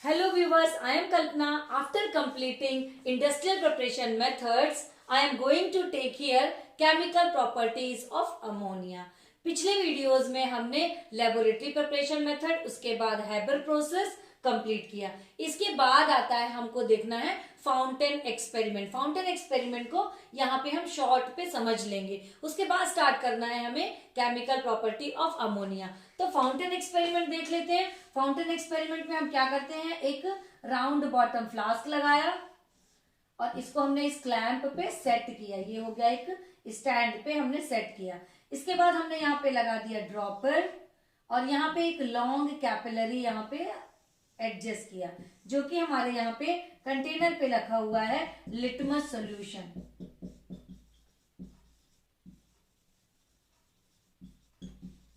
Hello viewers, I am Kalpana. After completing industrial preparation methods, I am going to take here chemical properties of ammonia. पिछले videos में हमने laboratory preparation method, उसके बाद Haber process complete किया। इसके बाद आता है हमको देखना है फाउंटेन एक्सपेरिमेंट। फाउंटेन एक्सपेरिमेंट को यहाँ पे हम शॉर्ट पे समझ लेंगे। उसके बाद स्टार्ट करना है हमें केमिकल प्रॉपर्टी ऑफ अमोनिया। तो फाउंटेन एक्सपेरिमेंट देख लेते हैं। फाउंटेन एक्सपेरिमेंट में हम क्या करते हैं, एक राउंड बॉटम फ्लास्क लगाया और इसको हमने इस क्लैंप पे सेट किया। ये हो गया एक स्टैंड पे हमने सेट किया। इसके बाद हमने यहाँ पे लगा दिया ड्रॉपर और यहाँ पे एक लॉन्ग कैपिलरी यहाँ पे एडजस्ट किया, जो कि हमारे यहाँ पे कंटेनर पे रखा हुआ है लिटमस सॉल्यूशन।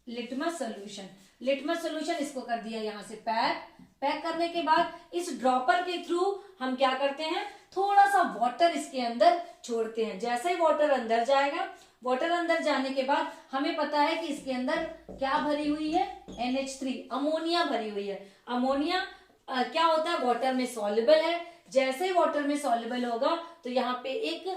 लिटमस सॉल्यूशन इसको कर दिया यहाँ से पैक करने के बाद इस ड्रॉपर के थ्रू हम क्या करते हैं, थोड़ा सा वाटर इसके अंदर छोड़ते हैं। जैसे ही वाटर अंदर जाएगा, वाटर अंदर जाने के बाद हमें पता है कि इसके अंदर क्या भरी हुई है, NH3 अमोनिया भरी हुई है। अमोनिया क्या होता है, वाटर में सॉल्युबल है। जैसे ही वाटर में सॉल्युबल होगा तो यहाँ पे एक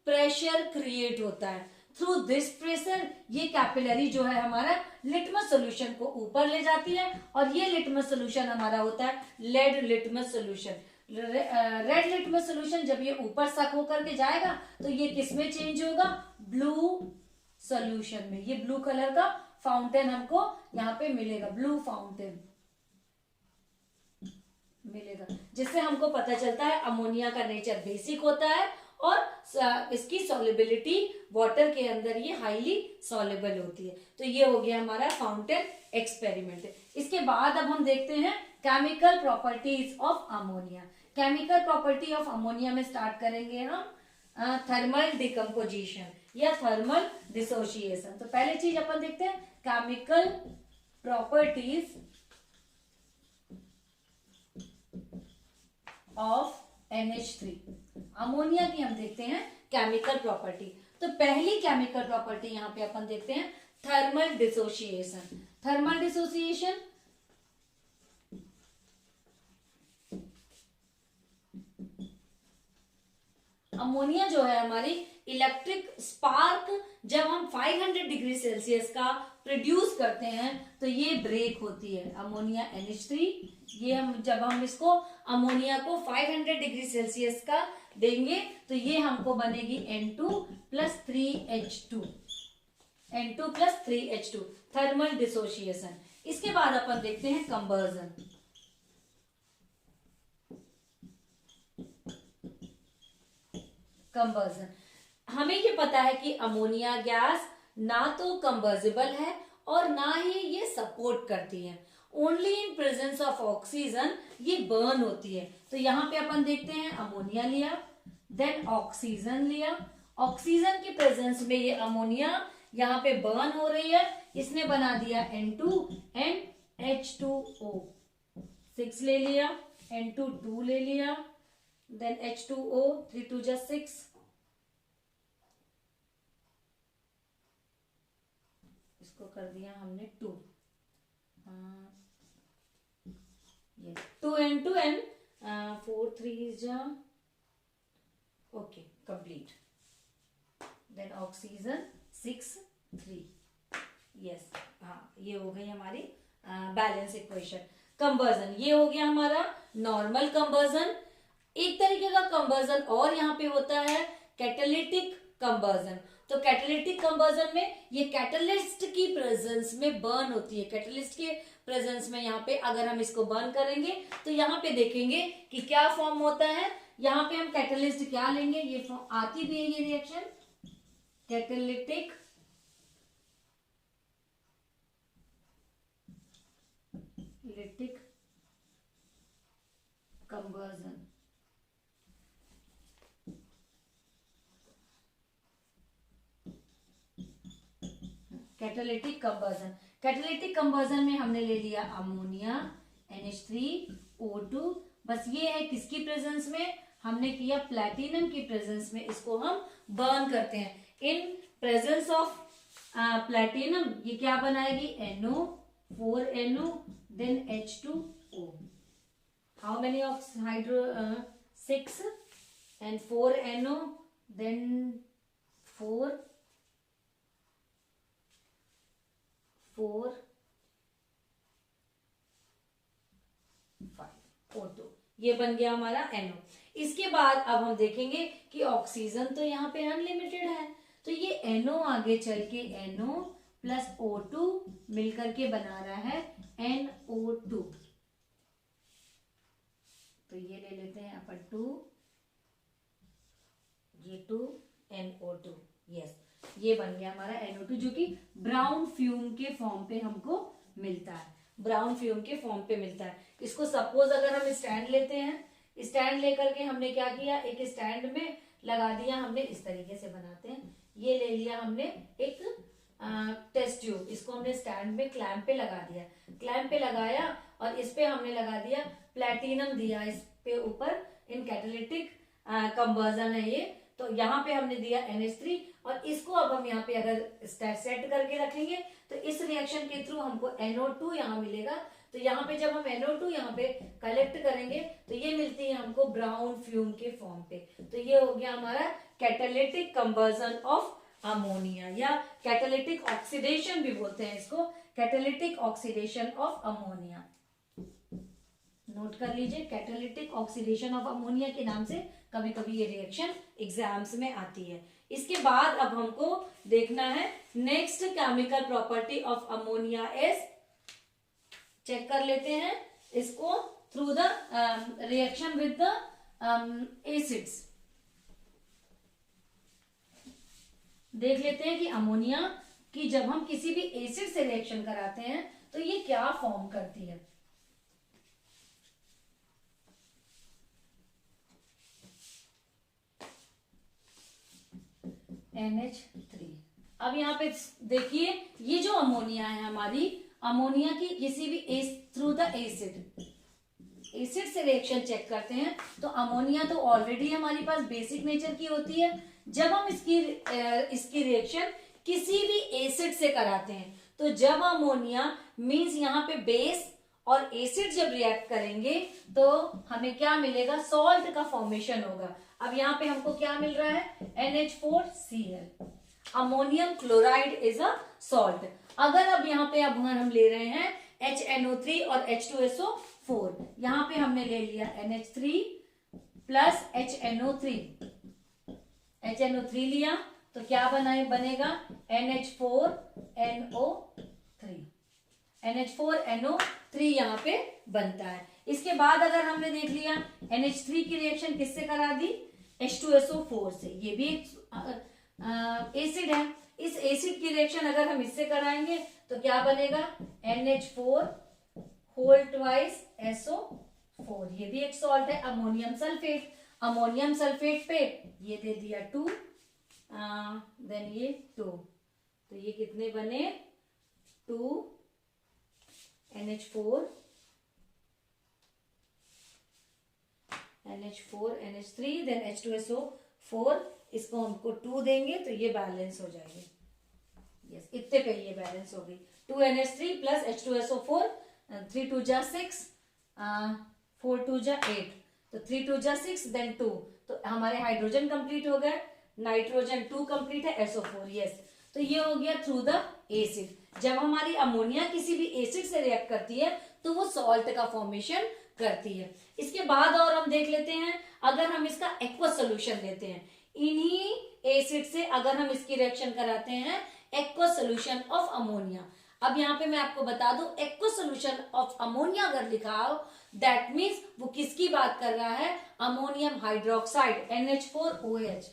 प्रेशर क्रिएट होता है। थ्रू दिस प्रेशर ये कैपिलरी जो है हमारा लिटमस सॉल्यूशन को ऊपर ले जाती है और ये लिटमस सॉल्यूशन हमारा होता है लेड litmus solution. Red litmus solution जब ये ऊपर सक होकर के जाएगा तो ये किस में चेंज होगा, ब्लू सॉल्यूशन में। ये ब्लू कलर का फाउंटेन हमको यहाँ पे मिलेगा, ब्लू फाउंटेन मिलेगा, जिससे हमको पता चलता है अमोनिया का नेचर बेसिक होता है और इसकी सॉल्युबिलिटी वाटर के अंदर ये हाईली सॉल्युबल होती है। तो ये हो गया हमारा फाउंटेन एक्सपेरिमेंट। इसके बाद अब हम देखते हैं chemical properties of ammonia. Chemical property of ammonia में स्टार्ट करेंगे हम थर्मल डिकम्पोजिशन या थर्मल डिसोसिएशन। तो पहले चीज अपन देखते हैं chemical properties of NH3। Ammonia की हम देखते हैं केमिकल प्रॉपर्टी। तो पहली केमिकल प्रॉपर्टी यहाँ पे अपन देखते हैं thermal dissociation. Thermal dissociation ammonia जो है हमारी इलेक्ट्रिक स्पार्क जब हम 500 डिग्री सेल्सियस का प्रोड्यूस करते हैं तो ये ब्रेक होती है अमोनिया NH3। ये हम जब हम इसको अमोनिया को 500 डिग्री सेल्सियस का देंगे तो ये हमको बनेगी N2 plus 3H2, N2 plus 3H2 thermal dissociation. इसके बाद अपन देखते हैं कंबर्जन। कंबर्जन हमें ये पता है कि अमोनिया गैस ना तो कंबर्जिबल है और ना ही ये सपोर्ट करती है। Only in presence of oxygen ये बर्न होती है। तो यहाँ पे अपन देखते हैं अमोनिया लिया, देन ऑक्सीजन लिया। ऑक्सीजन की प्रेजेंस में ये अमोनिया यहाँ पे बर्न हो रही है। इसने बना दिया N2 and H2O, 6 ले लिया, N2 2 ले लिया, देन H2O 3 2 just 6, इसको कर दिया हमने 2, ये 2N2 and 4 3 जा, okay complete. Then oxygen 6 3, yes, हाँ ये हो गई हमारी बैलेंस इक्वेशन। कंबर्जन ये हो गया हमारा नॉर्मल कंबर्जन। एक तरीके का कंबर्जन और यहाँ पे होता है कैटालिटिक कंबर्जन। तो कैटालिटिक कंबर्जन में ये कैटलिस्ट की प्रेजेंस में बर्न होती है। कैटलिस्ट के प्रेजेंस में यहाँ पे अगर हम इसको बर्न करेंगे तो यहाँ पे देखेंगे कि क्या फॉर्म होता है। यहाँ पे हम कैटलिस्ट क्या लेंगे, ये फॉर्म आती भी है ये रिएक्शन कैटालिटिक कंबर्जन। कैटालिटिक कंबर्जन, कैटालिटिक कंबर्जन में हमने ले लिया अमोनिया NH3O2। बस ये है किसकी प्रेजेंस में, हमने किया प्लैटिनम की प्रेजेंस में। इसको हम बर्न करते हैं। इन प्रेजेंस ऑफ प्लैटिनम ये क्या बनाएगी, NO 4NO then H2O। how many hydro 6 and 4 NO, then 4 5 O2, ये बन गया हमारा NO। इसके बाद अब हम देखेंगे कि ऑक्सीजन तो यहाँ पे अनलिमिटेड है, तो ये NO आगे चल के NO प्लस O2 मिलकर के बना रहा है NO2। तो ये ले लेते हैं अपन 2, ये 2 NO2, यस, ये बन गया हमारा NO2 जो कि ब्राउन फ्यूम के फॉर्म पे हमको मिलता है, ब्राउन फ्यूम के फॉर्म पे मिलता है। इसको सपोज अगर हम स्टैंड लेते हैं, स्टैंड लेकर के हमने क्या किया, एक स्टैंड में लगा दिया हमने, इस तरीके से बनाते हैं, ये ले लिया हमने एक टेस्ट ट्यूब, इसको हमने स्टैंड में क्लैंप पे लगा दिया, क्लैंप पे लगाया और इस पे हमने लगा दिया प्लेटिनम दिया इस पे ऊपर, इन कैटालिटिक कंवर्जन है ये, तो यहाँ पे हमने दिया NH3 और इसको अब हम यहाँ पे अगर सेट करके रखेंगे तो इस रिएक्शन के थ्रू हमको NO2 यहाँ मिलेगा। तो यहाँ पे जब हम NO2 यहाँ पे कलेक्ट करेंगे तो ये मिलती है हमको ब्राउन फ्यूम के फॉर्म पे। तो ये हो गया हमारा कैटालिटिक कंवर्जन ऑफ अमोनिया, या कैटालिटिक ऑक्सीडेशन भी बोलते हैं इसको, catalytic oxidation of ammonia. Note कर लीजिए, कैटालिटिक ऑक्सीडेशन ऑफ अमोनिया के नाम से कभी कभी ये रिएक्शन एग्जाम्स में आती है। इसके बाद अब हमको देखना है next chemical property of ammonia is, check कर लेते हैं इसको through the reaction with the acids. देख लेते हैं कि अमोनिया की जब हम किसी भी एसिड से रिएक्शन कराते हैं तो ये क्या फॉर्म करती है। NH3। अब यहाँ पे देखिए, ये जो अमोनिया है हमारी, अमोनिया की किसी भी थ्रू द एसिड से रिएक्शन चेक करते हैं तो अमोनिया तो ऑलरेडी हमारे पास बेसिक नेचर की होती है। जब हम इसकी रिएक्शन किसी भी एसिड से कराते हैं तो जब अमोनिया मींस यहाँ पे बेस और एसिड जब रिएक्ट करेंगे तो हमें क्या मिलेगा, सॉल्ट का फॉर्मेशन होगा। अब यहाँ पे हमको क्या मिल रहा है, NH4Cl, ammonium chloride is a salt. अगर अब यहाँ पे अब हम ले रहे हैं HNO3 और H2SO4, यहाँ पे हमने ले लिया NH3 प्लस HNO3 लिया तो क्या बनेगा NH4NO3 यहाँ पे बनता है। इसके बाद अगर हमने देख लिया NH3 की रिएक्शन किससे करा दी, H2SO4 से, ये भी एक एसिड है। इस एसिड की रिएक्शन अगर हम इससे कराएंगे तो क्या बनेगा NH4 होल ट्वाइस SO4, ये भी एक सॉल्ट है, अमोनियम सल्फेट। अमोनियम सल्फेट पे ये दे दिया 2, देन ये 2, तो ये कितने बने 2 NH3 देन H2SO4, इसको हमको 2 देंगे तो ये बैलेंस हो जाएगी। यस, इतने पे ये बैलेंस हो गई, 2NH3 प्लस H2SO4, 3 2 जा 6, 4 2 जा 8, तो 3 2 जा 6 देन 2, तो हमारे हाइड्रोजन कंप्लीट हो गए, नाइट्रोजन 2 कंप्लीट है, SO4, यस। तो ये हो गया थ्रू द एसिड। जब हमारी अमोनिया किसी भी एसिड से रिएक्ट करती है तो वो सॉल्ट का फॉर्मेशन करती है। इसके बाद और हम देख लेते हैं, अगर हम इसका एक्वस सोल्यूशन लेते हैं, इन्हीं एसिड से अगर हम इसकी रिएक्शन कराते हैं एक्वस सोल्यूशन ऑफ अमोनिया। अब यहाँ पे मैं आपको बता दूं, एक्वस सोल्यूशन ऑफ अमोनिया अगर लिखा हो दैट मीन्स वो किसकी बात कर रहा है, ammonium hydroxide NH4OH।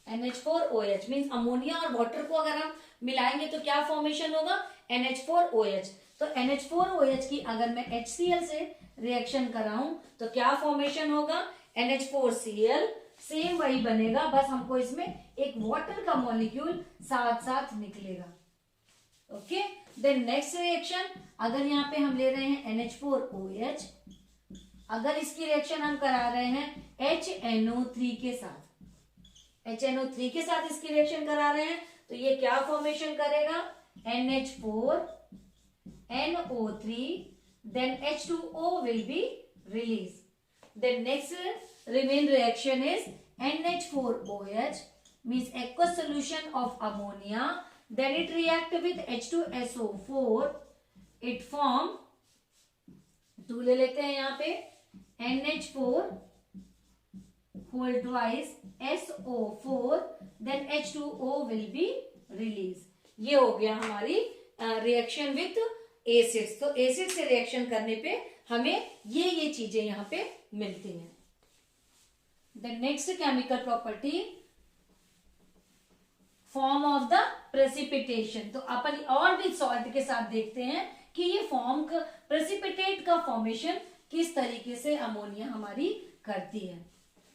NH4OH means ammonia और वाटर को अगर हम मिलाएंगे तो क्या फॉर्मेशन होगा, NH4OH। तो NH4OH की अगर मैं HCl से रिएक्शन कराऊं तो क्या फॉर्मेशन होगा, NH4Cl, सेम वही बनेगा, बस हमको इसमें एक वाटर का मॉलिक्यूल साथ साथ निकलेगा। ओके, देन नेक्स्ट रिएक्शन अगर यहाँ पे हम ले रहे हैं NH4OH, अगर इसकी रिएक्शन हम करा रहे हैं HNO3 के साथ, HNO3 के साथ इसकी रिएक्शन करा रहे हैं तो ये क्या फॉर्मेशन करेगा, NH4NO3 then H2O will be released. Then next remain reaction is NH4OH, means aqueous solution of ammonia. Then it react with H2SO4. It form 2 ले लेते हैं यहाँ पे NH4 whole twice SO4, then H2O will be released. ये हो गया हमारी reaction with acids. तो एसिड से रिएक्शन करने पे हमें ये चीजें यहाँ पे मिलती हैं. The next chemical property, form of the precipitation. तो अपन और भी सॉल्ट के साथ देखते हैं कि ये प्रेसिपिटेट का फॉर्मेशन किस तरीके से अमोनिया हमारी करती है.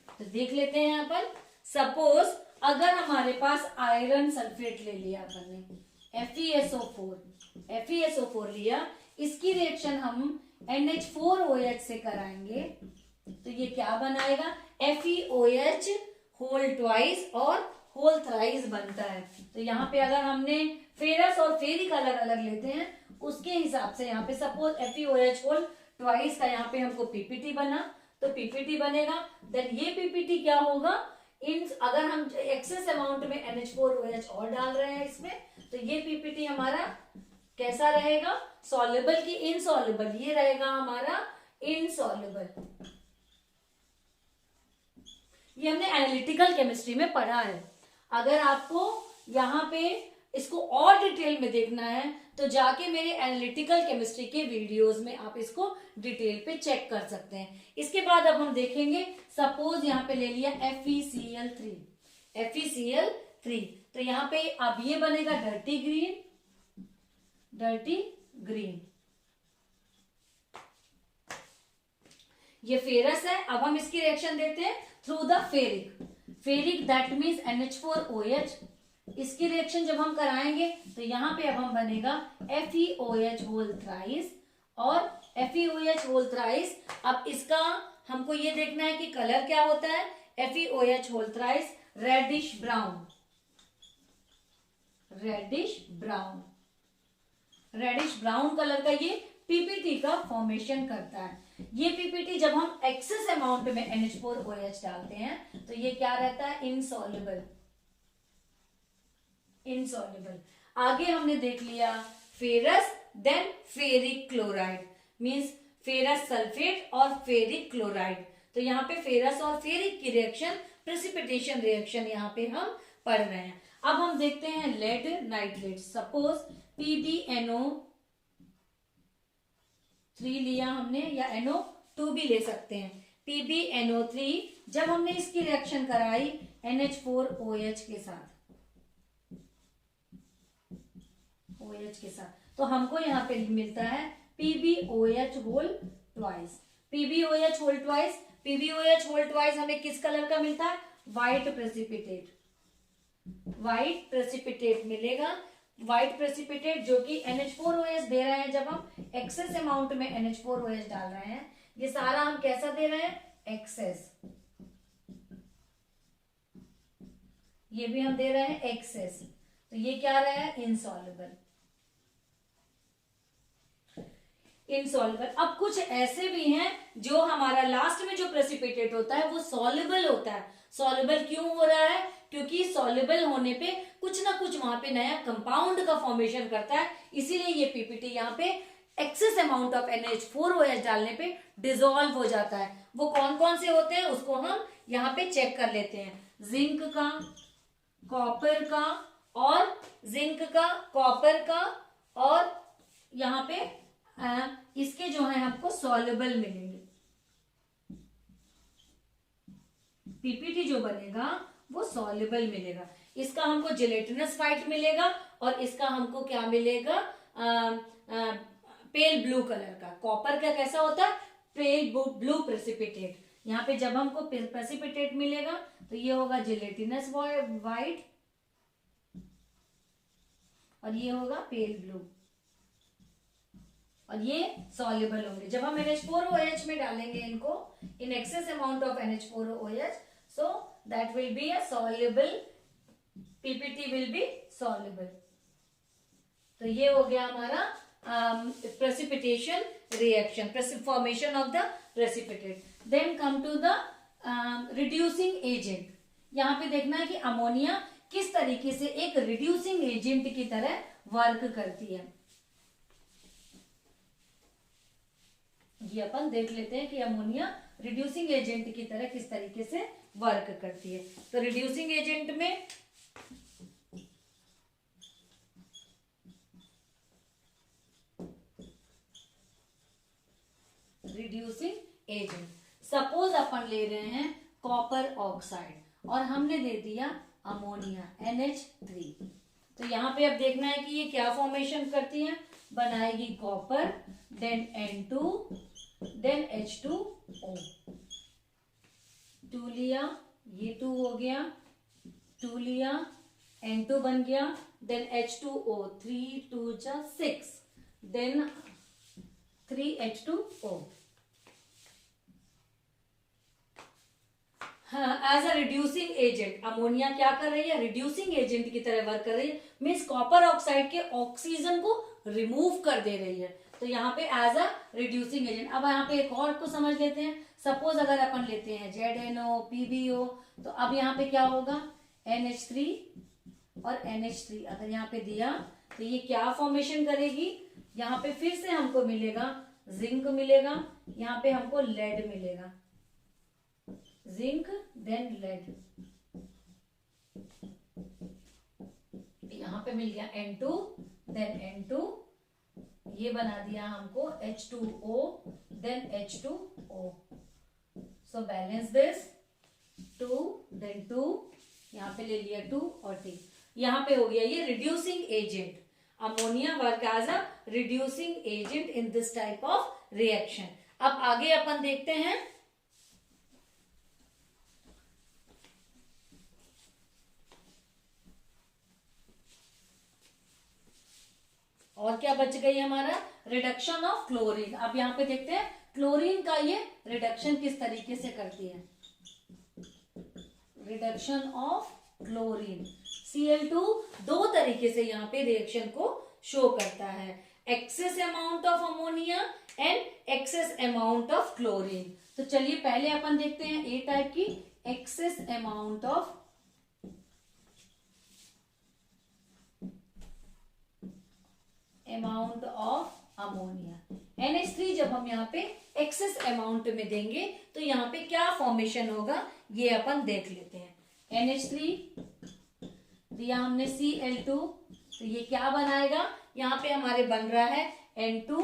तो देख लेते हैं यहाँ पर. सपोज अगर हमारे पास आयरन सल्फेट ले लिया अपन ने, FeSO4 लिया, इसकी रिएक्शन हम NH4OH से कराएंगे तो ये क्या बनाएगा, FeOH होल ट्वाइस और होल थ्राइस बनता है. तो यहाँ पे अगर हमने फेरस और फेरिक अलग अलग लेते हैं उसके हिसाब से यहाँ पे सपोज FeOH होल ट्वाइस का यहाँ पे हमको पीपीटी बना, तो पीपीटी बनेगा. देन ये पीपीटी क्या होगा, अगर हम एक्सेस अमाउंट में NH4OH और डाल रहे हैं इसमें, तो ये पीपीटी हमारा कैसा रहेगा, सॉल्युबल की इनसॉल्युबल. ये रहेगा हमारा इनसॉल्युबल. ये हमने एनालिटिकल केमिस्ट्री में पढ़ा है. अगर आपको यहाँ पे इसको और डिटेल में देखना है तो जाके मेरे एनालिटिकल केमिस्ट्री के वीडियोस में आप इसको डिटेल पे चेक कर सकते हैं. इसके बाद अब हम देखेंगे, सपोज यहाँ पे ले लिया FeCl3, तो यहाँ पे अब ये बनेगा डर्टी ग्रीन. ये फेरस है. अब हम इसकी रिएक्शन देते हैं through the ferric, that means NH4OH. इसकी रिएक्शन जब हम कराएंगे तो यहाँ पे अब हम बनेगा FeOH होल थ्राइस और FeOH होल थ्राइस. अब इसका हमको ये देखना है कि कलर क्या होता है. FeOH whole thrice reddish brown colour का ये पीपीटी का फॉर्मेशन करता है. ये पीपीटी जब हम एक्सेस अमाउंट में NH4OH डालते हैं तो ये क्या रहता है, इनसॉल्युबल. आगे हमने देख लिया ferrous, then ferric chloride, means ferrous sulphate और फेरिक क्लोराइड. तो यहाँ पे फेरस और फेरिक की रिएक्शन, प्रेसिपिटेशन रिएक्शन यहाँ पे हम पढ़ रहे हैं. अब हम देखते हैं लेड नाइट्रेट. सपोज PbNO3 लिया हमने, या NO2 भी ले सकते हैं. PbNO3 जब हमने इसकी रिएक्शन कराई NH4OH के साथ, तो हमको यहाँ पे मिलता है PbOH whole twice. PbOH whole twice हमें किस कलर का मिलता है, व्हाइट प्रेसिपिटेट मिलेगा. व्हाइट प्रेसिपिटेट जो कि NH4OH दे रहे हैं. जब हम एक्सेस अमाउंट में NH4OH डाल रहे हैं, ये सारा हम कैसा दे रहे हैं, एक्सेस. ये भी हम दे रहे हैं एक्सेस. तो ये क्या रहा है, इनसॉल्युबल. अब कुछ ऐसे भी हैं जो हमारा लास्ट में जो प्रेसिपिटेट होता है वो सॉल्युबल होता है. सॉल्युबल क्यों हो रहा है, क्योंकि सॉल्युबल होने पे कुछ ना कुछ वहां पे नया कंपाउंड का फॉर्मेशन करता है. इसीलिए ये पीपीटी यहाँ पे एक्सेस अमाउंट ऑफ NH4OH डालने पे डिसॉल्व हो जाता है. वो कौन कौन से होते हैं उसको हम यहाँ पे चेक कर लेते हैं. जिंक का, कॉपर का और यहाँ पे इसके जो है हमको सॉल्युबल मिलेंगे. पीपीटी जो बनेगा वो सॉल्युबल मिलेगा. इसका हमको जिलेटिनस व्हाइट मिलेगा और इसका हमको क्या मिलेगा, पेल ब्लू कलर का. कॉपर का कैसा होता है, पेल ब्लू प्रेसिपिटेट. यहाँ पे जब हमको प्रेसिपिटेट मिलेगा तो ये होगा जिलेटिनस व्हाइट और ये होगा पेल ब्लू और ये सॉल्युबल होंगे. जब हम NH4OH में डालेंगे इनको in excess amount of NH4OH, so that will be a soluble, PPT will be soluble. तो ये हो गया हमारा precipitation reaction, formation of the precipitate. Then come to the reducing agent. यहाँ पे देखना है कि अमोनिया किस तरीके से एक रिड्यूसिंग एजेंट की तरह वर्क करती है. ये अपन देख लेते हैं कि अमोनिया रिड्यूसिंग एजेंट की तरह किस तरीके से वर्क करती है. तो रिड्यूसिंग एजेंट में रिड्यूसिंग एजेंट, सपोज अपन ले रहे हैं कॉपर ऑक्साइड और हमने दे दिया अमोनिया NH3. तो यहाँ पे अब देखना है कि ये क्या फॉर्मेशन करती है. बनाएगी copper, then N2, then H2O. 2 लिया, ये 2 हो गया, 2 लिया, N2 बन गया, देन H2O, 3 2 जा 6, then 3H2O. As a reducing agent ammonia क्या कर रही है, रिड्यूसिंग एजेंट की तरह वर्क कर रही है. मीन्स कॉपर ऑक्साइड के ऑक्सीजन को रिमूव कर दे रही है. तो यहाँ पे एज अ रिड्यूसिंग एजेंट. अब यहाँ पे एक और को समझ लेते हैं. सपोज अगर अपन लेते हैं ZNO, PbO, तो अब यहाँ पे क्या होगा, NH3 और NH3 अगर यहाँ पे दिया तो ये क्या फॉर्मेशन करेगी. यहाँ पे फिर से हमको मिलेगा जिंक मिलेगा, यहाँ पे हमको लेड मिलेगा, जिंक देन लेड. यहाँ पे मिल गया N2 देन N2, ये बना दिया हमको H2O then H2O. So balance this 2 then 2, यहाँ पे ले लिया 2 और 3. यहाँ पे हो गया ये reducing agent. Ammonia work as a reducing agent in this type of reaction. अब आगे अपन देखते हैं और क्या बच गई हमारा, रिडक्शन ऑफ क्लोरीन. अब यहाँ पे देखते हैं क्लोरीन का ये रिडक्शन किस तरीके से करती है. रिडक्शन ऑफ क्लोरीन Cl2 दो तरीके से यहाँ पे रिएक्शन को शो करता है. Excess amount of ammonia and excess amount of chlorine. तो चलिए पहले अपन देखते हैं ए टाइप की, excess amount of ammonia. NH3 जब हम यहाँ पे एक्सेस अमाउंट में देंगे तो यहाँ पे क्या फॉर्मेशन होगा ये अपन देख लेते हैं. NH3 दिया हमने Cl2, तो ये क्या बनाएगा, यहाँ पे हमारे बन रहा है N2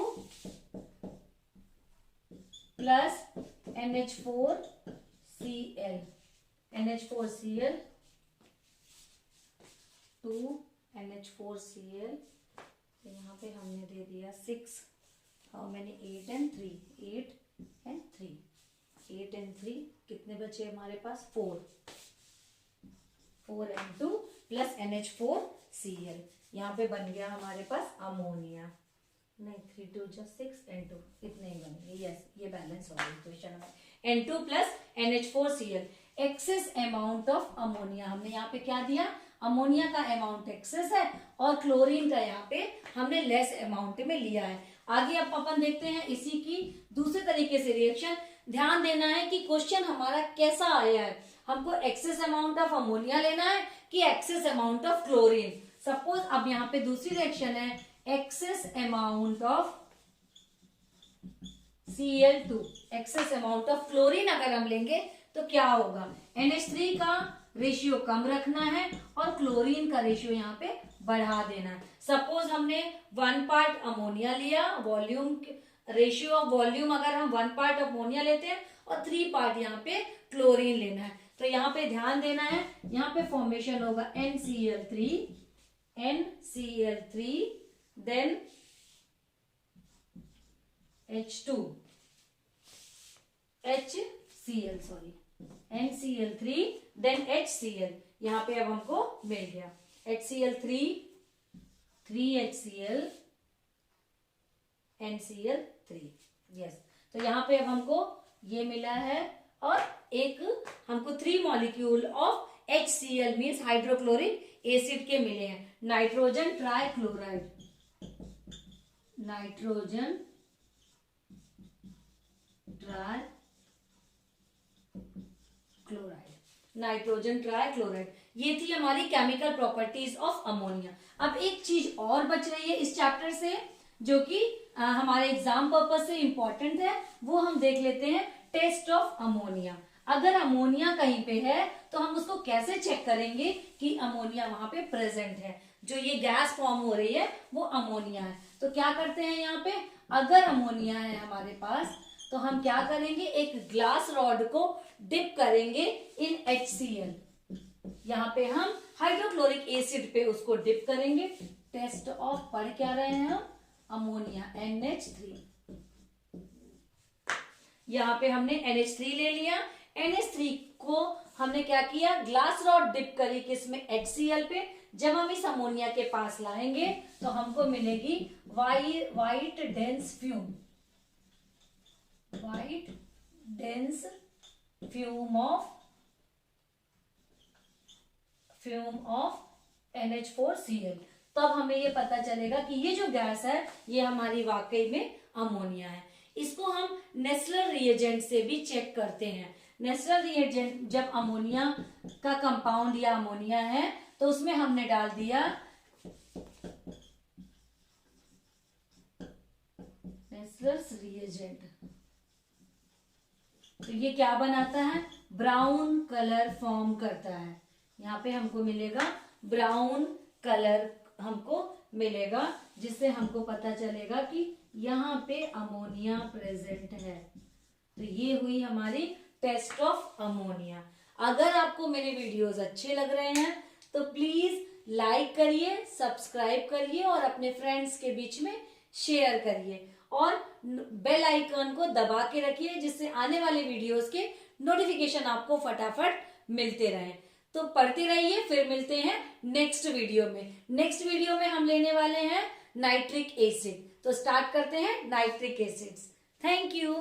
plus NH4Cl, NH4Cl 2 NH4Cl. तो यहाँ पे हमने दे दिया 6, how many 8 and 3, 8 and 3, 8 and 3 कितने बचे हमारे पास 4 N2 प्लस NH4Cl. यहाँ पे बन गया हमारे पास अमोनिया. नहीं 3 2 जा 6 N2 इतने ही बनेंगे. यस ये बैलेंस हो गई इक्वेशन में. N2 plus NH4Cl. Excess amount of ammonia हमने यहाँ पे क्या दिया, अमोनिया का अमाउंट एक्सेस है और क्लोरीन का यहाँ पे हमने लेस अमाउंट में लिया है. आगे अब अपन देखते हैं इसी की दूसरे तरीके से रिएक्शन. ध्यान देना है कि क्वेश्चन हमारा कैसा आया है. हमको एक्सेस अमाउंट ऑफ अमोनिया लेना है कि excess amount of chlorine. Suppose अब यहाँ पे दूसरी रिएक्शन है excess amount of Cl2, excess amount of chlorine अगर हम लेंगे तो क्या होगा, NH3 का रेशियो कम रखना है और क्लोरीन का रेशियो यहाँ पे बढ़ा देना है. सपोज हमने 1 पार्ट अमोनिया लिया, वॉल्यूम रेशियो ऑफ वॉल्यूम अगर हम 1 पार्ट अमोनिया लेते हैं और 3 पार्ट यहाँ पे क्लोरीन लेना है. तो यहाँ पे ध्यान देना है, यहाँ पे फॉर्मेशन होगा NCl3 then NCl3 then HCl. यहाँ पे अब हमको मिल गया HCl3 3HCl NCl3. यस, तो यहाँ पे अब हमको ये मिला है और एक हमको 3 molecule of HCl means hydrochloric acid के मिले हैं. Nitrogen trichloride nitrogen try chloride, nitrogen try chloride. ये थी हमारी केमिकल प्रॉपर्टीज ऑफ अमोनिया। अब एक चीज और बच रही है इस चैप्टर से, जो कि हमारे एग्जाम पर्पज से इंपॉर्टेंट है, वो हम देख लेते हैं, टेस्ट ऑफ अमोनिया। अगर अमोनिया कहीं पे है तो हम उसको कैसे चेक करेंगे कि अमोनिया वहां पे प्रेजेंट है। जो ये गैस फॉर्म हो रही है वो अमोनिया है। तो क्या करते हैं यहाँ पे, अगर अमोनिया है हमारे पास तो हम क्या करेंगे, एक ग्लास रॉड को डिप करेंगे इन HCl। यहाँ पे हम हाइड्रोक्लोरिक एसिड पे उसको डिप करेंगे। टेस्ट ऑफ पढ़ क्या रहे हैं हम, अमोनिया NH3। यहाँ पे हमने NH3 ले लिया। NH3 को हमने क्या किया, ग्लास रॉड डिप करी किसमें, HCl पे। जब हम इस अमोनिया के पास लाएंगे तो हमको मिलेगी white dense fume, white dense fume of NH4Cl। तब हमें ये पता चलेगा कि ये जो गैस है ये हमारी वाकई में अमोनिया है। इसको हम नेस्लर रिएजेंट से भी चेक करते हैं। नेस्लर रिएजेंट, जब अमोनिया का कंपाउंड या अमोनिया है तो उसमें हमने डाल दिया नेस्लर्स रिएजेंट, तो ये क्या बनाता है, ब्राउन कलर फॉर्म करता है। यहाँ पे हमको मिलेगा ब्राउन कलर, हमको मिलेगा, जिससे हमको पता चलेगा कि यहाँ पे अमोनिया प्रेजेंट है। तो ये हुई हमारी टेस्ट ऑफ अमोनिया। अगर आपको मेरे वीडियोस अच्छे लग रहे हैं तो प्लीज लाइक करिए, सब्सक्राइब करिए और अपने फ्रेंड्स के बीच में शेयर करिए और बेल आइकन को दबा के रखिए, जिससे आने वाले वीडियोस के नोटिफिकेशन आपको फटाफट मिलते रहें। तो पढ़ते रहिए, फिर मिलते हैं नेक्स्ट वीडियो में। नेक्स्ट वीडियो में हम लेने वाले हैं नाइट्रिक एसिड। तो स्टार्ट करते हैं नाइट्रिक एसिड्स। Thank you.